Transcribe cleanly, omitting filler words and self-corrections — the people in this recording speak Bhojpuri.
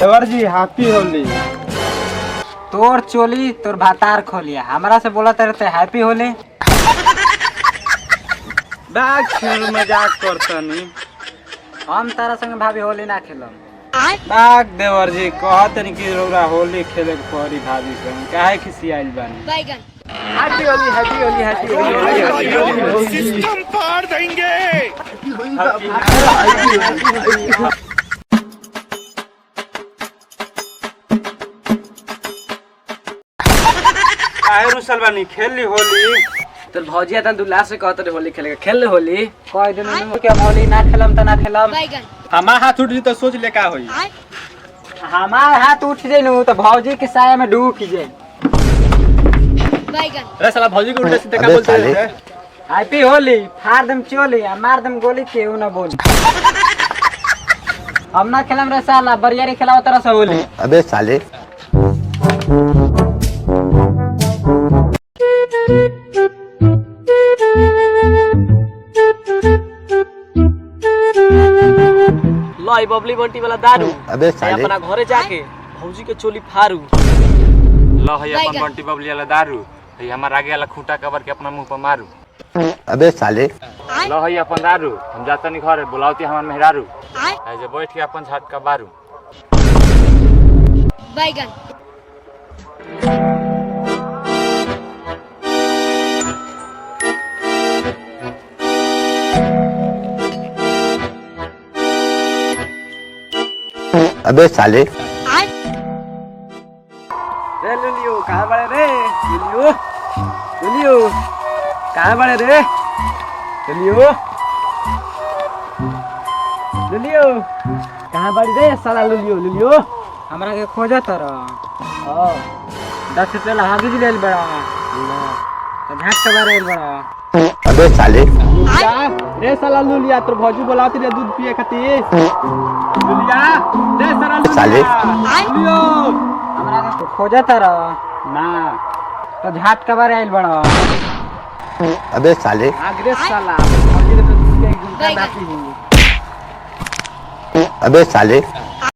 देवर जी हैप्पी होली। तोर चोली तोर भातार खोलिया हमरा से बोला रहते हैप्पी होली। बैग खेल मजाक करतनी। हम तारा संग भाभी होली ना खेलम। बैग देवर जी कहतनी कि रौरा होली खेले के पड़ी भाभी संग काहे खिसियाइल बानी। बैगन happy Holi happy Holi happy Holi. System फाड़ देंगे। काहे रुसल बानी खेली होली। तोर भौजिया तन दुल्हा से कहत रे होली खेले खेल होली कह दिन के होली ना खेलम त ना खेलम। बैगन हमार हाथ उठ जी तो सोच ले का होई। हमार हाथ उठ जाई नु तो भौजी के साया में डूब जाई। बैगन अरे साला भौजी के उल्टे सीधे का बोलते रे। हैप्पी होली फाड़ दम चोली आ मार दम गोली केहू ना बोल। हम ना खेलम रे साला बरियारी खेलाव तरह से होली। अबे साले लाई बबली बंटी वाला दारू। अबे साले अपना घरे जाके भौजी के चोली फारू। लो है अपन बैगन। बंटी बबली वाला दारू है हमार आगे वाला खूंटा कवर के अपना मुंह पर मारू। अबे साले लो है अपन दारू हम जाता नहीं घरे बुलावती हमार मेहरारू आय ऐसे बैठ के अपन झटका बारू। बैगन अबे साले आय रे लुलियो कहाँ बड़े रे लुलियो लुलियो कहाँ बड़े रे लुलियो लुलियो कहाँ बड़ी रे साला लुलियो लुलियो हमरा के खोजा तर हां 10 रुपया ला हागी ले बड़ा तो घाट के बारे बड़ा। अबे साले लुलिया रे साला लुलिया तोर भौजी बुलावती रे दूध पिए खातिर। लुलिया रे साला लुलिया साले। लुलियो हमरा के खोजा तर ना तो घाट के बारे आइल बड़ा। अबे साले आगरे साला भौजी तो एक गुंडा नाती हूं। अबे साले